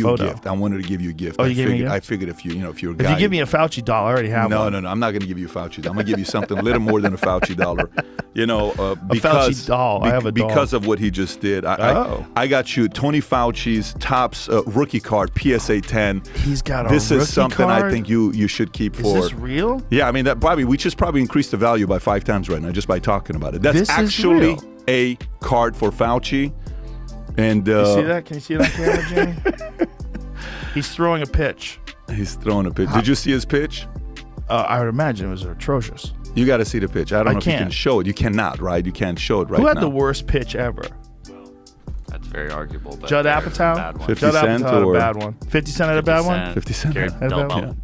photo. a gift. I wanted to give you a gift. Oh, you gave me a gift? I figured if you're a guy. If you give me a Fauci doll, I already have one. No. I'm not going to give you a Fauci doll. I'm going to give you something a little more than a Fauci dollar. Because, Fauci doll. I have a doll. Because of what he just did. I got you Tony Fauci's Topps rookie card, PSA 10. He's got a This rookie is something card? I think you should keep for. Is this real? Yeah, I mean, we just probably increased the value by 5 times right now just by talking about it. That's This is actually real. a card for Fauci. And you see that? Can you see it on camera, Jamie? He's throwing a pitch. He's throwing a pitch. Did you see his pitch? I would imagine it was atrocious. You got to see the pitch. I don't know if you can show it. You cannot, right? You can't show it right now. Who had the worst pitch ever? That's very arguable. But Judd Apatow? 50 Judd Cent Apatow had or a bad one. 50 Cent had a bad one? 50 Cent. Gary had a bad one?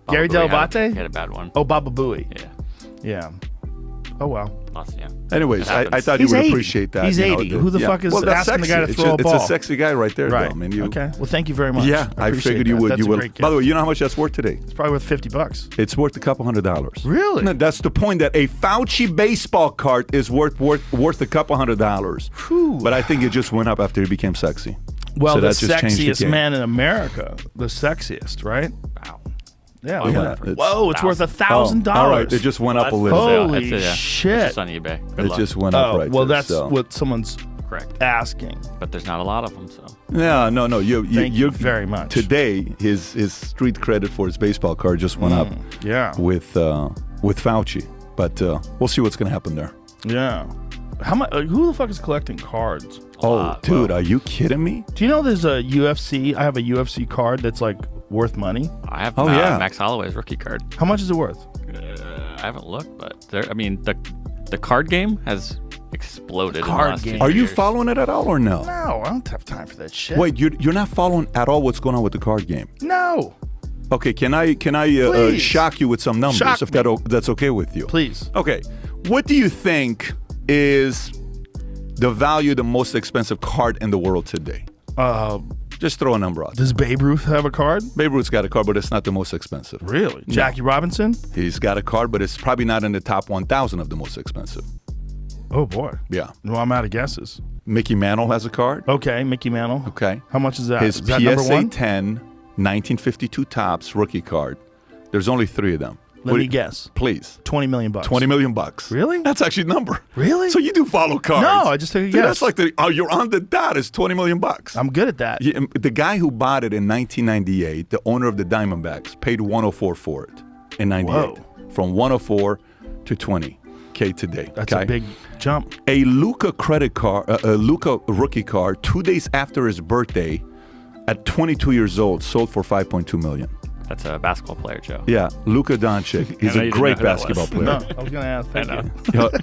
Gary Booey Delabate? had a bad one. Oh, Baba Booey. Yeah. Yeah. Oh, well. Yeah. Anyways, I thought He's you would 80. appreciate that. He's 80. Who the fuck is asking the guy to throw a ball? It's a sexy guy right there, right. though. I mean, okay. Well, thank you very much. Yeah, I figured you would. That's you a will. great gift. By the way, you know how much that's worth today? It's probably worth $50. It's worth a couple $100. Really? No, that's the point. That a Fauci baseball card is worth a couple $100. Whew. But I think it just went up after he became sexy. Well, so the that just changed the sexiest game. man in America, the sexiest, right? Wow. Yeah. Yeah, Whoa, it's worth $1,000. All right, it just went up a little. Holy That's shit! It's just on eBay. Good It luck. just went up right well, there. that's so. what someone's Correct. asking. But there's not a lot of them, so. Yeah, no. Thank you very much. Today, his street credit for his baseball card just went up. Yeah. With Fauci, but we'll see what's going to happen there. Yeah. How much? Who the fuck is collecting cards? Dude, are you kidding me? Do you know there's a UFC? I have a UFC card that's like worth money. I have yeah. Max Holloway's rookie card. How much is it worth? I haven't looked, but the card game has exploded. Card in the last game. 2 Are you years. following it at all or no? No, I don't have time for that shit. Wait, you're not following at all what's going on with the card game? No. Okay, can I Please. shock you with some numbers Shock if me. that's okay with you? Please. Okay, what do you think is the value of the most expensive card in the world today? Just throw a number out. Does Babe Ruth have a card? Babe Ruth's got a card, but it's not the most expensive. Really? Jackie Robinson? He's got a card, but it's probably not in the top 1,000 of the most expensive. Oh boy. Yeah. Well, I'm out of guesses. Mickey Mantle has a card. Okay, Mickey Mantle. Okay. How much is that? His Is that number PSA one? 10 1952 Topps rookie card. There's only 3 of them. Let me guess. Please. $20 million. $20 million bucks. Really? That's actually the number. Really? So you do follow cards? No, I just took a Dude, guess. that's like you're on the dot. It's $20 million bucks. I'm good at that. Yeah, the guy who bought it in 1998, the owner of the Diamondbacks, paid 104 for it in 98. Whoa. From 104 to 20K today. That's a big jump. A Luka credit card, a Luka rookie card, 2 days after his birthday, at 22 years old, sold for $5.2 million. That's a basketball player, Joe. Yeah, Luka Doncic. He's I a didn't great know who that basketball was. player. No, I was going to ask.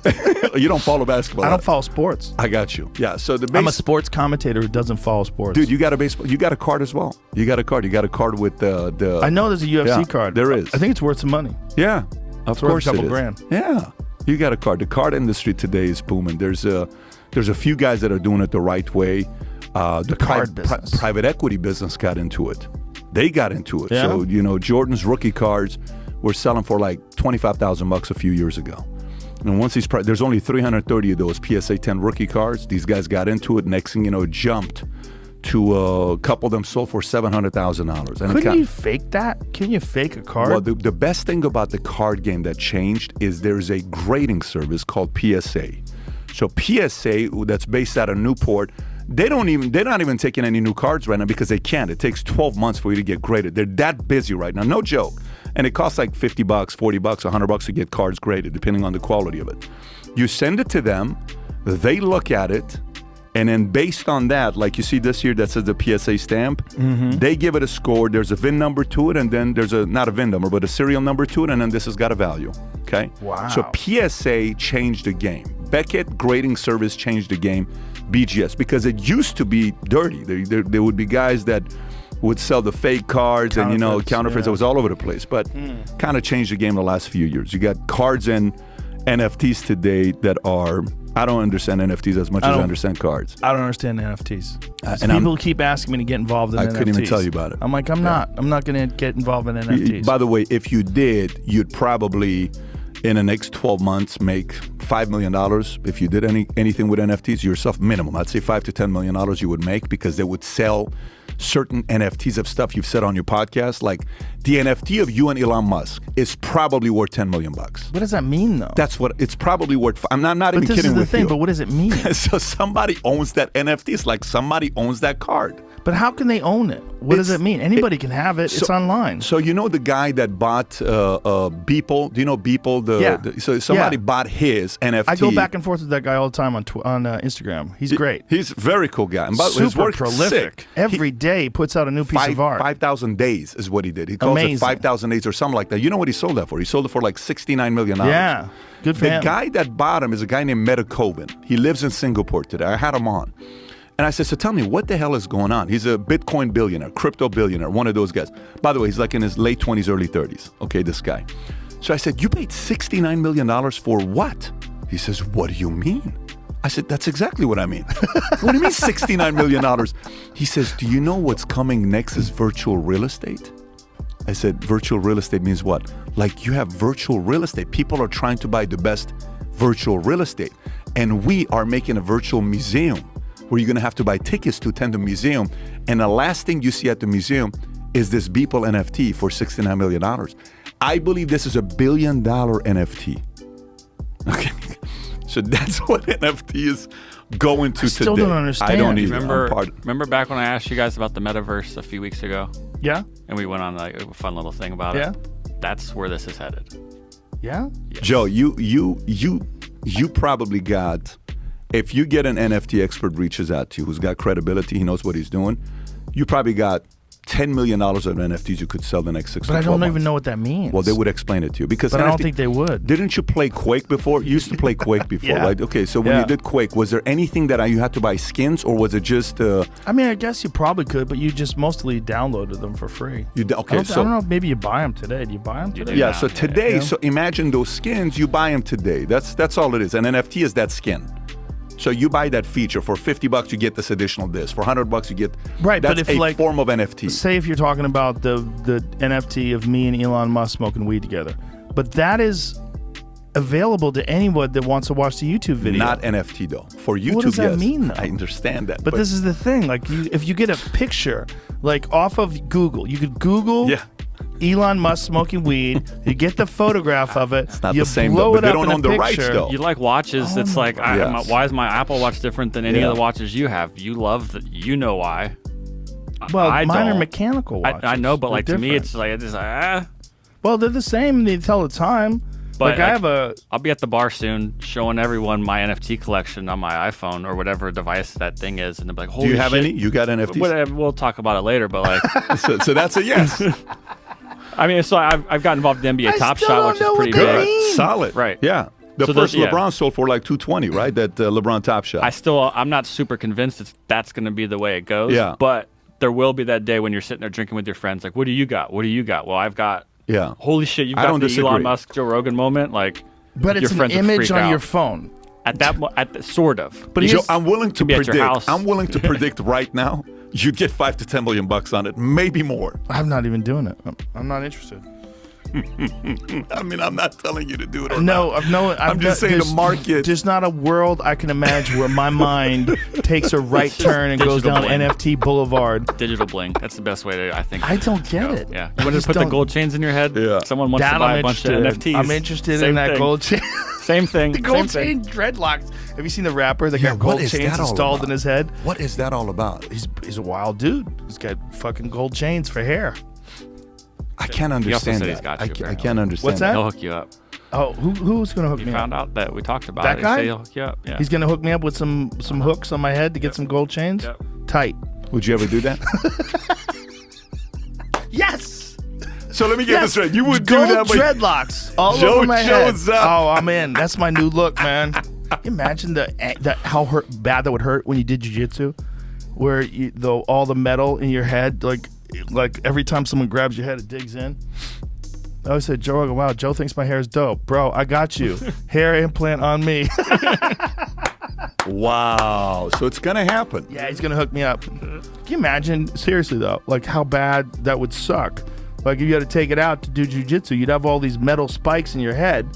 Thank you. You don't follow basketball. I don't follow sports. I got you. Yeah. So I'm a sports commentator who doesn't follow sports. Dude, you got a baseball. You got a card as well. You got a card. You got a card with the. I know there's a UFC card. There is. I think it's worth some money. Yeah, of It's worth course a couple it is. grand. Yeah, you got a card. The card industry today is booming. There's a few guys that are doing it the right way. The card business. Private equity business got into it. They got into it. Yeah. So Jordan's rookie cards were selling for like $25,000 a few years ago. And once there's only 330 of those PSA 10 rookie cards. These guys got into it. Next thing you know, it jumped to a couple of them sold for $700,000. Couldn't you fake that? Can you fake a card? Well, the best thing about the card game that changed is there's a grading service called PSA. So PSA, that's based out of Newport, they're not even taking any new cards right now because they can't. It takes 12 months for you to get graded. They're that busy right now. No joke. And it costs like $50, $40, $100 to get cards graded, depending on the quality of it. You send it to them, they look at it, and then based on that, like you see this here that says the PSA stamp, they give it a score. There's a VIN number to it, and then there's not a VIN number, but a serial number to it, and then this has got a value. Okay? Wow. So PSA changed the game. Beckett Grading Service changed the game, BGS, because it used to be dirty. There would be guys that would sell the fake cards and counterfeits. Yeah. It was all over the place, but kind of changed the game the last few years. You got cards and NFTs today that are, I don't understand NFTs as much as I understand cards. I don't understand NFTs. And people keep asking me to get involved in NFTs. I couldn't even tell you about it. I'm like, I'm not going to get involved in NFTs. By the way, if you did, you'd probably in the next 12 months make $5 million if you did anything with NFTs yourself, minimum. I'd say $5 to $10 million you would make because they would sell certain NFTs of stuff you've said on your podcast. Like the NFT of you and Elon Musk is probably worth $10 million. What does that mean, though? That's what it's probably worth. I'm not even kidding with you. But this is the thing. But what does it mean? So somebody owns that NFT. It's like somebody owns that card. But how can they own it? What does it mean? Anybody can have it. It's online. So you know the guy that bought Beeple? Do you know Beeple? So somebody bought his NFT. I go back and forth with that guy all the time on Instagram. He's great. He's a very cool guy. And super his work prolific. Sick. Every day he puts out a new piece of art. 5,000 days is what he did. He calls it 5,000 days or something like that. You know what he sold that for? He sold it for like $69 million. Yeah, good for him. The guy that bought him is a guy named Meta Coben. He lives in Singapore today. I had him on. And I said, so tell me, what the hell is going on? He's a Bitcoin billionaire, crypto billionaire, one of those guys. By the way, he's like in his late 20s, early 30s. Okay, this guy. So I said, you paid $69 million for what? He says, what do you mean? I said, that's exactly what I mean. What do you mean $69 million? He says, do you know what's coming next is virtual real estate? I said, virtual real estate means what? Like you have virtual real estate. People are trying to buy the best virtual real estate. And we are making a virtual museum where you're going to have to buy tickets to attend the museum. And the last thing you see at the museum is this Beeple NFT for $69 million. I believe this is $1 billion NFT. Okay. So that's what NFT is going to today. I still don't understand. I don't either. Remember back when I asked you guys about the metaverse a few weeks ago? Yeah. And we went on like a fun little thing about it. That's where this is headed. Yeah. Yes. Joe, you probably got... If you get an NFT expert reaches out to you who's got credibility, he knows what he's doing, you probably got $10 million of NFTs you could sell the next 6 to 12 months. But I don't even know what that means. Well, they would explain it to you. Because but I don't think they would. Didn't you play Quake before? You used to play Quake before, right? Okay, so when you did Quake, was there anything that you had to buy skins, or was it just... I mean, I guess you probably could, but you just mostly downloaded them for free. I don't know, maybe you buy them today. Do you buy them today? Yeah, so today, so imagine those skins, you buy them today. That's all it is. An NFT is that skin. So you buy that feature for $50, you get this additional this. For $100, you get right. That's but if a form of NFT. Say if you're talking about the NFT of me and Elon Musk smoking weed together, but that is available to anyone that wants to watch the YouTube video. Not NFT though. For YouTube, what does that mean though? I understand that. But this is the thing. Like, if you get a picture, like off of Google, you could Google. Yeah. Elon Musk smoking weed. You get the photograph of it. It's not you the same, blow but it they up don't in own the rights, though. You like watches. It's like, why is my Apple Watch different than any of the watches you have? You love that. You know why. Well, mine are mechanical watches. I know, but they're like different. to me, it's like Well, they're the same. They tell the time. But like I'll be at the bar soon, showing everyone my NFT collection on my iPhone or whatever device that thing is, and they're like, "Holy shit!" Do you have any? You got NFTs? Whatever, we'll talk about it later, but like, so that's a yes. I mean, so I've got involved in the NBA Top Shot, which is pretty good. Solid. Right. Yeah. The first LeBron sold for like $220, right? That LeBron Top Shot. I'm not super convinced that's going to be the way it goes. Yeah. But there will be that day when you're sitting there drinking with your friends, like, what do you got? What do you got? Well, I've got. Yeah. Holy shit! You've got the Elon Musk, Joe Rogan moment, like. But it's an image on your phone. At that sort of. But Joe, I'm willing to predict. At your house. I'm willing to predict right now. You'd get $5 to $10 million on it, maybe more. I'm not even doing it. I'm not interested. I mean, I'm not telling you to do it. I'm just saying the market. There's not a world I can imagine where my mind takes a right turn and goes down NFT Boulevard. Digital bling. That's the best way to, I think. I don't get it. Yeah. You want to put the gold chains in your head? Yeah. Someone wants to buy a bunch of NFTs. I'm interested in that gold chain. Same thing. The gold chain dreadlocks. Have you seen the rapper that got gold chains installed in his head? What is that all about? He's a wild dude. He's got fucking gold chains for hair. I can't understand that. I can't understand. What's that? He'll hook you up. Oh, who's going to hook me up? You found out that we talked about that it. guy? He'll hook you up. Yeah. He's going to hook me up with some hooks on my head to get some gold chains? Yep. Tight. Would you ever do that? Yes! So let me get this right. You would do gold that. Dreadlocks all over my head. Oh, I'm in. That's my new look, man. Can you imagine how bad that would hurt when you did jiu-jitsu? Where all the metal in your head, like every time someone grabs your head, it digs in. I always said, Joe Rogan, wow, Joe thinks my hair is dope. Bro, I got you. Hair implant on me. Wow. So it's going to happen. Yeah, he's going to hook me up. Can you imagine, seriously though, like how bad that would suck? Like if you had to take it out to do jiu-jitsu, you'd have all these metal spikes in your head.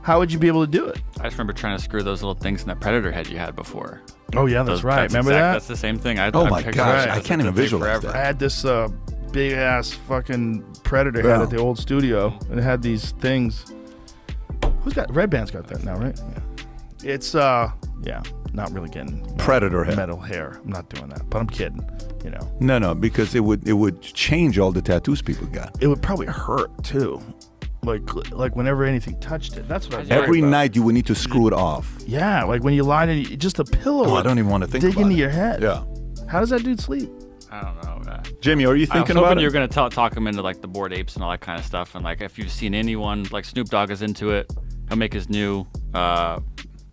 How would you be able to do it? I just remember trying to screw those little things in that predator head you had before. Oh yeah, that's right. Remember that? That's the same thing. Oh my gosh, I can't even visualize I that. had this big ass fucking Predator head at the old studio, and it had these things. Red Band's got that now, right? Yeah. It's not really getting Predator head. metal hair. I'm not doing that, but I'm kidding. You know. No, because it would change all the tattoos people got. It would probably hurt too. Like whenever anything touched it. That's what I was Every worried about. night you would need to screw it off. Yeah, like when you lie in, just a pillow. Oh, I don't even want to think dig about into it. your head. Yeah. How does that dude sleep? I don't know. Jimmy, are you I was thinking hoping about you it? were going to talk him into like the Bored Apes and all that kind of stuff. And like if you've seen anyone, like Snoop Dogg is into it. He'll make his new The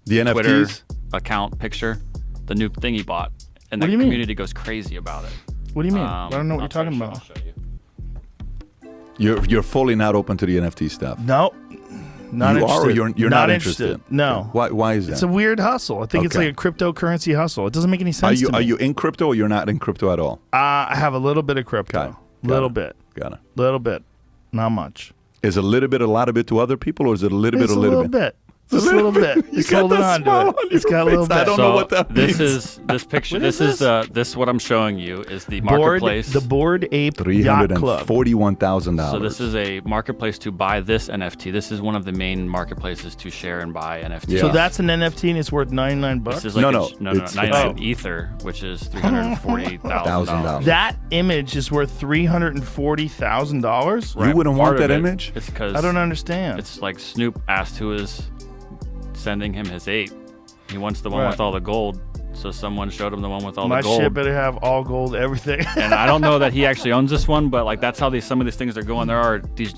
Twitter NFTs? account picture, the new thing he bought. And What the do you mean? community goes crazy about it. What do you mean? I don't know what you're talking I'll about. show you. You're fully not open to the NFT stuff. No, not You are, interested. or you're not interested? No. Why is that? It's a weird hustle. I think it's Okay. like a cryptocurrency hustle. It doesn't make any Are sense you to me. are you in crypto or you're not in crypto at all? I have a little bit of crypto. Got it. Little bit. Got it. Little bit. Not much. Is it a little bit, a lot of it to other people, or is it a little bit, It's a little bit? Just a little bit. You Just got holding that on smile to on it. It's your got a little face. bit. I don't know what that this means. is this picture. What This is is this what I'm showing you is the marketplace. The Bored Ape Yacht Club. $341,000. So this is a marketplace to buy this NFT. This is one of the main marketplaces to share and buy NFTs. Yeah. So that's an NFT and it's worth $99. This is like No, no, it's- 99 Ether, which is $340,000. That image is worth $340,000. You wouldn't want Part of that it, image? It's because I don't understand. It's like Snoop asked who is sending him his ape. He wants the one Right. with all the gold, so someone showed him the one with all My the gold. shit better have all gold, everything. And I don't know that he actually owns this one, but like that's how some of these things are going. There are these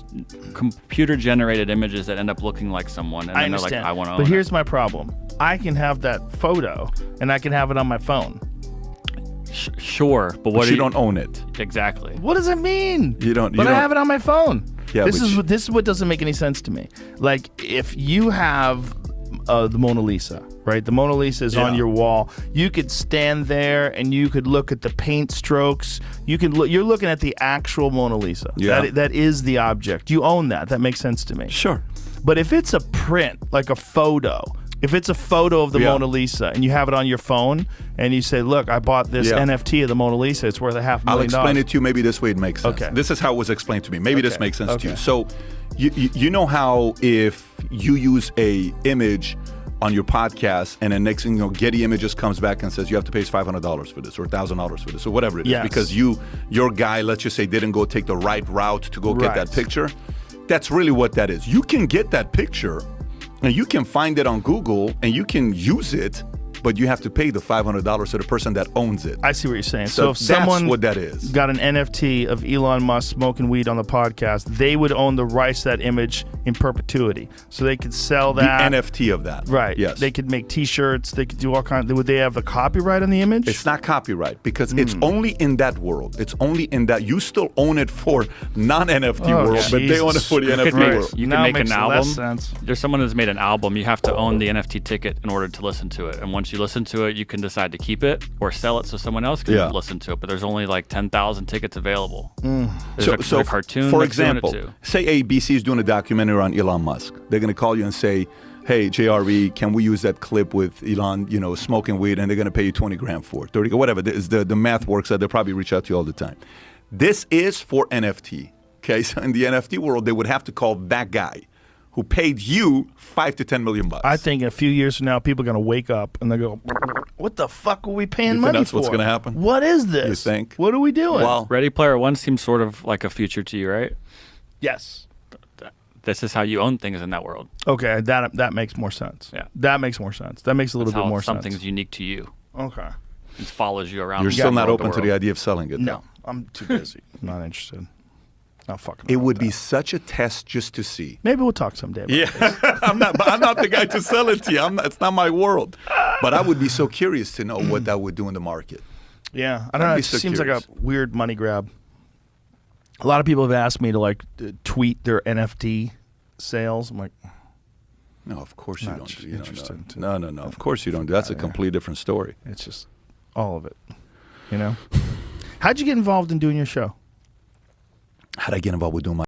computer-generated images that end up looking like someone, and I then they're understand. like, I want to own but it. here's my problem. I can have that photo and I can have it on my phone. Sure, but what But do you don't own it. exactly? What does it mean? You don't. But I have it on my phone. Yeah, this but is what doesn't make any sense to me. Like if you have the Mona Lisa, right? The Mona Lisa is on Yeah. your wall. You could stand there and you could look at the paint strokes. You can look. You're looking at the actual Mona Lisa. Yeah. That is the object. You own that. That makes sense to me. Sure. But if it's a print, like a photo, if it's a photo of the Yeah. Mona Lisa and you have it on your phone and you say, look, I bought this Yeah. NFT of the Mona Lisa, it's worth $500,000. I'll explain it to you. Maybe this way it makes sense. Okay. This is how it was explained to me. Maybe this Okay. makes sense to you. Okay. So, you know how if you use a image on your podcast and then next thing you know, Getty Images comes back and says you have to pay us $500 for this or $1,000 for this or whatever it is Yes. because your guy, let's just say, didn't go take the right route to go get that Right. picture. That's really what that is. You can get that picture and you can find it on Google and you can use it, but you have to pay the $500 to the person that owns it. I see what you're saying. So if that's someone what that is. got an NFT of Elon Musk smoking weed on the podcast, they would own the rights to that image in perpetuity. So they could sell The that. NFT of that. Right. Yes. They could make T-shirts. They could do all kinds. Would they have the copyright on the image? It's not copyright because it's only in that world. It's only in that. You still own it for non-NFT Oh, world, but they own it Jesus for the You could NFT make, world. you Now can it make an makes album. less sense. There's someone who's made an album. You have to own the NFT ticket in order to listen to it. And once you listen to it, you can decide to keep it or sell it so someone else can Yeah. listen to it. But there's only like 10,000 tickets available. Mm. There's a cartoon. for that's doing it example, too. say ABC is doing a documentary on Elon Musk. They're going to call you and say, hey, JRE, can we use that clip with Elon, smoking weed, and they're going to pay you 20 grand for it, 30, whatever. The math works out. They'll probably reach out to you all the time. This is for NFT. Okay, so in the NFT world, they would have to call that guy who paid you $5 to $10 million. I think in a few years from now, people are going to wake up and they go, "What the fuck are we paying You think money that's for? what's gonna happen? What is this? You think? What are we doing?" Well, Ready Player One seems sort of like a future to you, right? yes. This is how you own things in that world. Okay, that makes more sense. Yeah. That makes more sense. That makes a little That's bit how more something's sense. unique to you. Okay. It follows you around. you're the still not world, open to the world. idea of selling it. No, I'm too busy. Not interested. Not fucking. It around would with be that. such a test just to see. Maybe we'll talk someday. About this. Yeah, I'm not the guy to sell it to you. It's not my world. But I would be so curious to know what that would do in the market. Yeah, I don't know. be It so seems curious. like a weird money grab. A lot of people have asked me to tweet their NFT sales. I'm like, No, of course you Not don't. interested. No. Of course you don't. That's a completely different story. it's just all of it. How'd you get involved in doing your show? How'd I get involved with doing